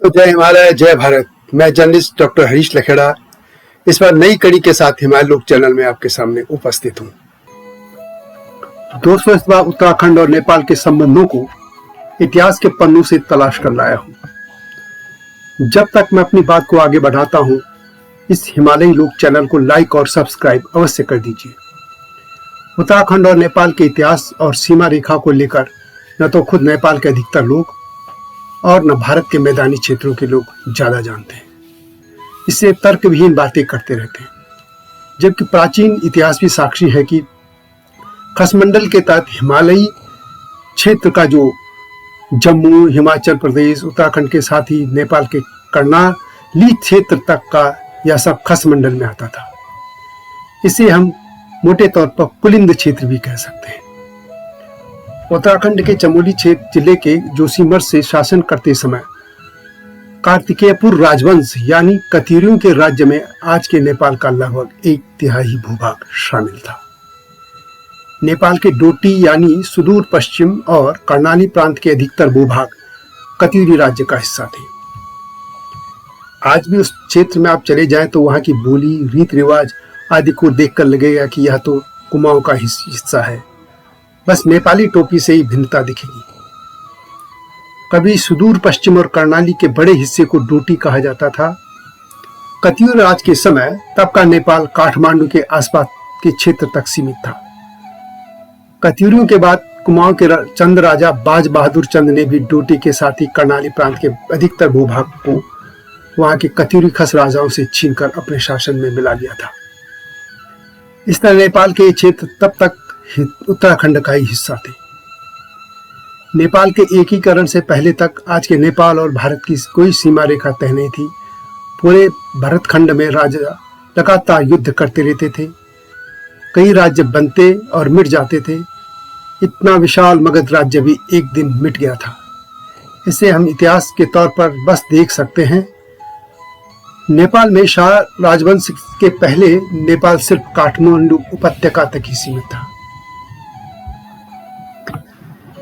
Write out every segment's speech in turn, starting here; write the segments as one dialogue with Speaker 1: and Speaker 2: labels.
Speaker 1: तो जय हिमालय, जय भारत। मैं जर्नलिस्ट डॉक्टर हरीश लखेड़ा इस बार नई कड़ी के साथ हिमालय लोक चैनल में आपके सामने उपस्थित हूँ। दोस्तों, इस बार उत्तराखंड और नेपाल के संबंधों को इतिहास के पन्नों से तलाश कर लाया हूँ। जब तक मैं अपनी बात को आगे बढ़ाता हूँ, इस हिमालयी लोक चैनल को लाइक और सब्सक्राइब अवश्य कर दीजिए। उत्तराखंड और नेपाल के इतिहास और सीमा रेखा को लेकर न तो खुद नेपाल के अधिकतर लोग और न भारत के मैदानी क्षेत्रों के लोग ज्यादा जानते हैं। इससे तर्कविहीन बातें करते रहते हैं, जबकि प्राचीन इतिहास भी साक्षी है कि खसमंडल के तहत हिमालयी क्षेत्र का जो जम्मू, हिमाचल प्रदेश, उत्तराखंड के साथ ही नेपाल के कर्णाली क्षेत्र तक का यह सब खसमंडल में आता था। इसे हम मोटे तौर पर कुलिंद क्षेत्र भी कह सकते हैं। उत्तराखंड के चमोली क्षेत्र जिले के जोशीमठ से शासन करते समय कार्तिकेयपुर राजवंश यानी कतिरियों के राज्य में आज के नेपाल का लगभग 1/3 भूभाग शामिल था। नेपाल के डोटी यानी सुदूर पश्चिम और कर्णाली प्रांत के अधिकतर भूभाग कतिरी राज्य का हिस्सा थे। आज भी उस क्षेत्र में आप चले जाएं तो वहां की बोली, रीत रिवाज आदि को देखकर लगेगा कि यह तो कुमाऊं का हिस्सा है, बस नेपाली टोपी से ही भिन्नता दिखेगी। कभी सुदूर पश्चिम और कर्णाली के बड़े हिस्से को डोटी कहा जाता था। कतियूर राज के समय तब का नेपाल काठमांडू के आसपास के क्षेत्र तक सीमित था। कतियूरियों के बाद कुमाऊं के चंद राजा बाज बहादुर चंद ने भी डोटी के साथ ही कर्णाली प्रांत के अधिकतर भूभाग को वहां के कतियूरी खस राजाओं से छीनकर अपने शासन में मिला लिया था। इस तरह नेपाल के क्षेत्र तब तक उत्तराखंड का ही हिस्सा थे। नेपाल के एकीकरण से पहले तक आज के नेपाल और भारत की कोई सीमा रेखा तय नहीं थी। पूरे भरतखंड में राजा लगातार युद्ध करते रहते थे। कई राज्य बनते और मिट जाते थे। इतना विशाल मगध राज्य भी एक दिन मिट गया था। इसे हम इतिहास के तौर पर बस देख सकते हैं। नेपाल में शाह राजवंश के पहले नेपाल सिर्फ काठमांडू उपत्यका तक ही सीमित था।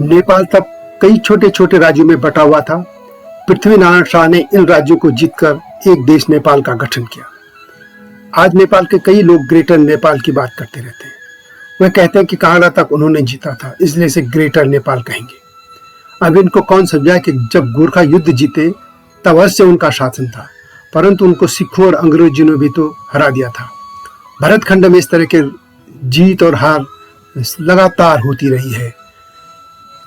Speaker 1: नेपाल तब कई छोटे छोटे राज्यों में बटा हुआ था। पृथ्वीनारायण शाह ने इन राज्यों को जीतकर एक देश नेपाल का गठन किया। आज नेपाल के कई लोग ग्रेटर नेपाल की बात करते रहते हैं। वे कहते हैं कि कांगड़ा तक उन्होंने जीता था, इसलिए इसे ग्रेटर नेपाल कहेंगे। अब इनको कौन समझाए कि जब गोरखा युद्ध जीते तब अवश्य उनका शासन था, परंतु उनको सिखों और अंग्रेजों ने भी तो हरा दिया था। भरतखंड में इस तरह के जीत और हार लगातार होती रही है।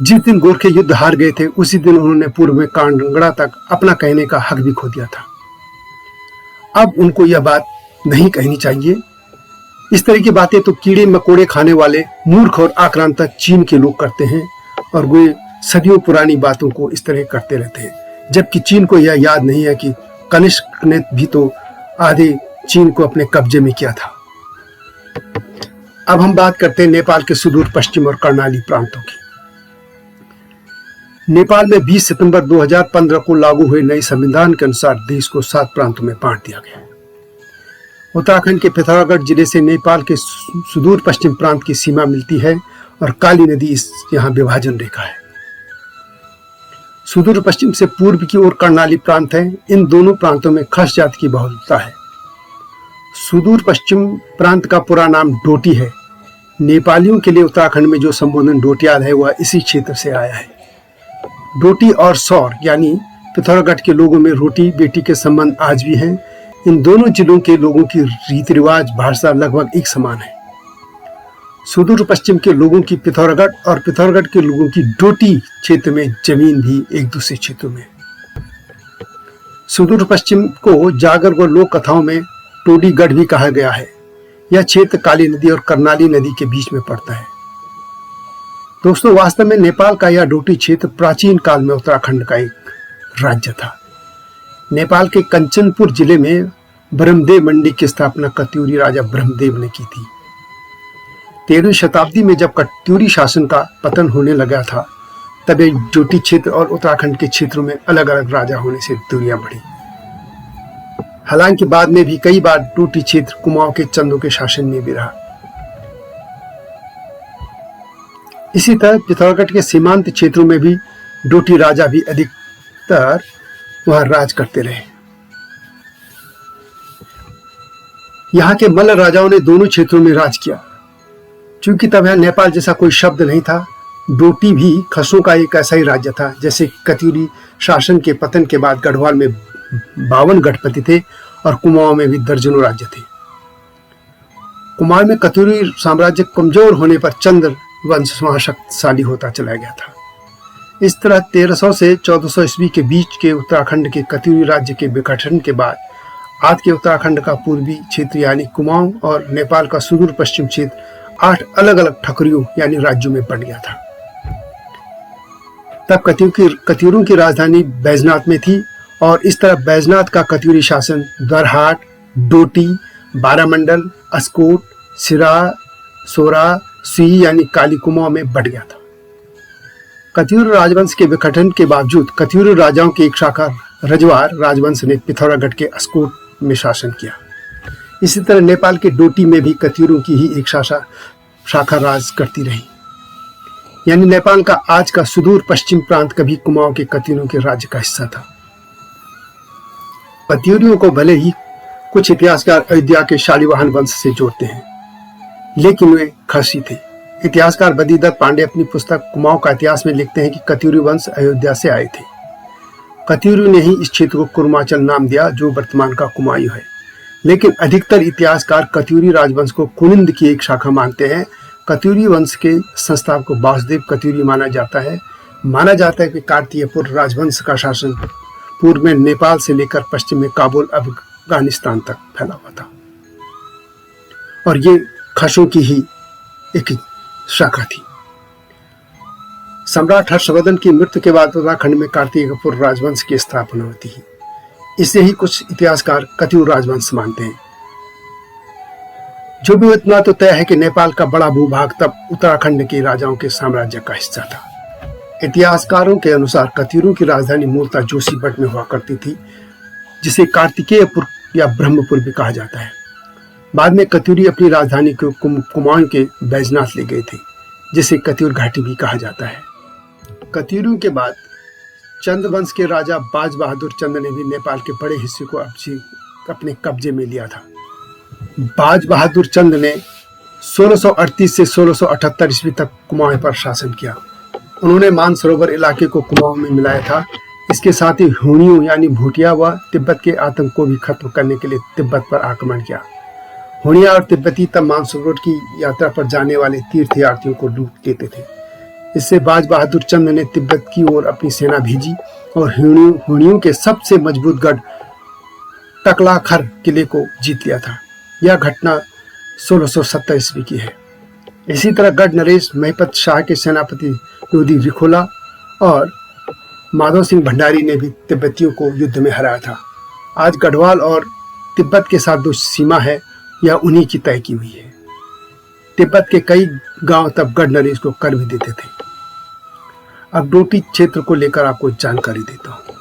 Speaker 1: जिस दिन गोरखे युद्ध हार गए थे उसी दिन उन्होंने पूर्व में कांगड़ा तक अपना कहने का हक भी खो दिया था। अब उनको यह बात नहीं कहनी चाहिए। इस तरह की बातें तो कीड़े मकोड़े खाने वाले मूर्ख और आक्रांता चीन के लोग करते हैं और वे सदियों पुरानी बातों को इस तरह करते रहते हैं, जबकि चीन को यह याद नहीं है कि कनिष्क ने भी तो आधे चीन को अपने कब्जे में किया था। अब हम बात करते हैं नेपाल के सुदूर पश्चिम और कर्णाली प्रांतों की। नेपाल में 20 सितंबर 2015 को लागू हुए नए संविधान के अनुसार देश को 7 प्रांतों में बांट दिया गया। उत्तराखंड के पिथौरागढ़ जिले से नेपाल के सुदूर पश्चिम प्रांत की सीमा मिलती है और काली नदी इस यहाँ विभाजन रेखा है। सुदूर पश्चिम से पूर्व की ओर कर्णाली प्रांत है। इन दोनों प्रांतों में खस जाति की बहुलता है। सुदूर पश्चिम प्रांत का पूरा नाम डोटी है। नेपालियों के लिए उत्तराखंड में जो संबोधन डोटियाल है वह इसी क्षेत्र से आया है। डोटी और सौर यानी पिथौरागढ़ के लोगों में रोटी बेटी के संबंध आज भी हैं। इन दोनों जिलों के लोगों की रीति रिवाज, भाषा लगभग एक समान है। सुदूर पश्चिम के लोगों की पिथौरागढ़ और पिथौरागढ़ के लोगों की डोटी क्षेत्र में जमीन भी एक दूसरे क्षेत्रों में। सुदूर पश्चिम को जागर व लोक कथाओं में टोडीगढ़ भी कहा गया है। यह क्षेत्र काली नदी और कर्णाली नदी के बीच में पड़ता है। दोस्तों, वास्तव में नेपाल का यह डोटी क्षेत्र प्राचीन काल में उत्तराखंड का एक राज्य था। नेपाल के कंचनपुर जिले में ब्रह्मदेव मंडी की स्थापना कत्यूरी राजा ब्रह्मदेव ने की थी। 13वीं शताब्दी में जब कत्यूरी शासन का पतन होने लगा था तब एक डोटी क्षेत्र और उत्तराखंड के क्षेत्रों में अलग अलग राजा होने से दूरियां बढ़ी। हालांकि बाद में भी कई बार डोटी क्षेत्र कुमाऊं के चंदों के शासन में भी रहा। इसी तरह पिथौरागढ़ के सीमांत क्षेत्रों में भी डोटी राजा भी अधिकतर वहां राज करते रहे। यहाँ के मल्ल राजाओं ने दोनों क्षेत्रों में राज किया। चूंकि तब यहाँ नेपाल जैसा कोई शब्द नहीं था, डोटी भी खसों का एक ऐसा ही राज्य था। जैसे कत्यूरी शासन के पतन के बाद गढ़वाल में 52 गढ़पति थे और कुमाऊं में भी दर्जनों राज्य थे। कुमाऊं में कत्यूरी साम्राज्य कमजोर होने पर चंद्र वंश वहां शक्तिशाली होता चला गया था। इस तरह 1300 से 1400 ईस्वी के बीच के उत्तराखंड के कत्यूरी राज्य के विघटन के बाद आज के उत्तराखंड का पूर्वी क्षेत्र यानी कुमाऊं और नेपाल का सुदूर पश्चिम क्षेत्र 8 अलग अलग ठकुरियों यानी राज्यों में बंट गया था। तब कत्यूरों की राजधानी बैजनाथ में थी और इस तरह बैजनाथ का कत्यूरी शासन द्वारहाट, डोटी, बारामंडल, अस्कोट, सिरा, सोरा, सुई यानी काली कुमाऊं में बंट गया था। कत्यूर राजवंश के विघटन के बावजूद कत्यूर राजाओं की एक शाखा रजवार राजवंश ने पिथौरागढ़ के अस्कोट में शासन किया। इसी तरह नेपाल के डोटी में भी कत्यूरों की ही एक शाखा राज करती रही। यानी नेपाल का आज का सुदूर पश्चिम प्रांत कभी कुमाऊं के कत्यूरों के राज्य का हिस्सा था। कत्यूरियों को भले ही कुछ इतिहासकार अयोध्या के शालिवाहन वंश से जोड़ते हैं, लेकिन वे खसी थे। इतिहासकार बद्रीदत्त पांडे अपनी पुस्तक कुमाऊं का इतिहास में लिखते हैं कि कत्यूरी वंश अयोध्या से आए थे। कत्यूरी ने ही इस क्षेत्र को कुर्माचल नाम दिया जो वर्तमान का कुमाऊं है। लेकिन अधिकतर इतिहासकार कत्यूरी राजवंश को कुनिंद की एक शाखा मानते हैं। कत्यूरी वंश के संस्थापक वासुदेव कत्यूरी माना जाता है कि कार्तिकेयपुर राजवंश का शासन पूर्व में नेपाल से लेकर पश्चिम में काबुल अफगानिस्तान तक फैला हुआ था और ये खसों की ही एक शाखा थी। सम्राट हर्षवर्धन की मृत्यु के बाद उत्तराखंड में कार्तिकेयपुर राजवंश की स्थापना होती है। इसे ही कुछ इतिहासकार कत्यूर राजवंश मानते हैं। जो भी इतना तो तय है कि नेपाल का बड़ा भूभाग तब उत्तराखंड के राजाओं के साम्राज्य का हिस्सा था। इतिहासकारों के अनुसार कत्यूरों की राजधानी मूलतः जोशीमठ में हुआ करती थी, जिसे कार्तिकेयपुर या ब्रह्मपुर भी कहा जाता है। बाद में कत्यूरी अपनी राजधानी को कुमाऊं के बैजनाथ ले गए थे, जिसे कत्यूर घाटी भी कहा जाता है। कत्यूरियों के बाद चंद वंश के राजा बाज बहादुर चंद ने भी नेपाल के बड़े हिस्से को अपने कब्जे में लिया था। बाज बहादुर चंद ने 1638 से 1678 ईस्वी तक कुमाऊं पर शासन किया। उन्होंने मानसरोवर इलाके को कुमाऊं में मिलाया था। इसके साथ ही हुणियों यानी भूटिया व तिब्बत के आतंक को भी खत्म करने के लिए तिब्बत पर आक्रमण किया। हुणिया और तिब्बती तब मानसरोवर की यात्रा पर जाने वाले तीर्थयात्रियों को लूट लेते थे। इससे बाज बहादुर चंद ने तिब्बत की ओर अपनी सेना भेजी और हुणियों के सबसे मजबूत गढ़ टकलाखर किले को जीत लिया था। यह घटना 1670 ईस्वी की है। इसी तरह गढ़ नरेश महिपत शाह के सेनापति योधी रिखोला और माधव सिंह भंडारी ने भी तिब्बतियों को युद्ध में हराया था। आज गढ़वाल और तिब्बत के साथ जो सीमा है यह उन्हीं की तय की हुई है। तिब्बत के कई गांव तब गढ़ नरेश को कर भी देते थे। अब डोटी क्षेत्र को लेकर आपको जानकारी देता हूँ।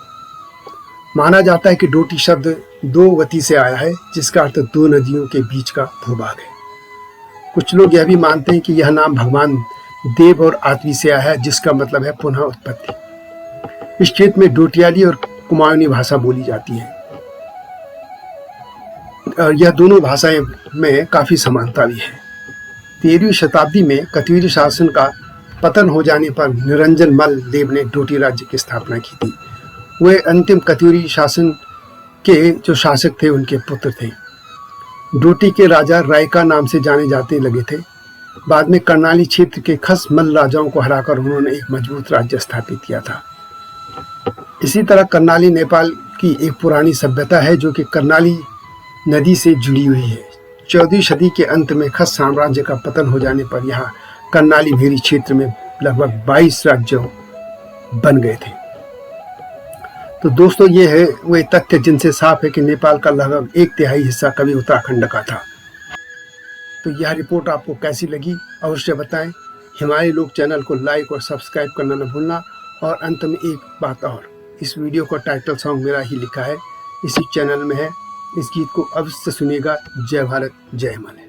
Speaker 1: माना जाता है कि डोटी शब्द दो वती से आया है, जिसका अर्थ दो नदियों के बीच का भूभाग है। कुछ लोग यह भी मानते हैं कि यह नाम भगवान देव और आत्वी से आया है, जिसका मतलब है पुनः उत्पत्ति। इस क्षेत्र में डोटियाली और कुमाऊनी भाषा बोली जाती है। यह दोनों भाषाएं में काफी समानता भी है। 13वीं शताब्दी में कत्यूरी शासन का पतन हो जाने पर निरंजन मल देव ने डोटी राज्य की स्थापना की थी। वे अंतिम कत्यूरी शासन के जो शासक थे उनके पुत्र थे। डोटी के राजा रायका नाम से जाने जाते लगे थे। बाद में कर्णाली क्षेत्र के खस मल्ल राजाओं को हराकर उन्होंने एक मजबूत राज्य स्थापित किया था। इसी तरह कर्णाली नेपाल की एक पुरानी सभ्यता है जो कि कर्णाली नदी से जुड़ी हुई है। 14वीं सदी के अंत में खस साम्राज्य का पतन हो जाने पर यहाँ कर्णाली भेरी क्षेत्र में लगभग 22 राज्य बन गए थे। तो दोस्तों ये है वे तथ्य जिनसे साफ है कि नेपाल का लगभग 1/3 हिस्सा कभी उत्तराखंड का था। तो यह रिपोर्ट आपको कैसी लगी अवश्य बताएं। हिमालय लोक चैनल को लाइक और सब्सक्राइब करना न भूलना। और अंत में एक बात और, इस वीडियो का टाइटल सॉन्ग मेरा ही लिखा है, इसी चैनल में है। इस गीत को अवश्य सुनिएगा। जय भारत, जय हिमालय।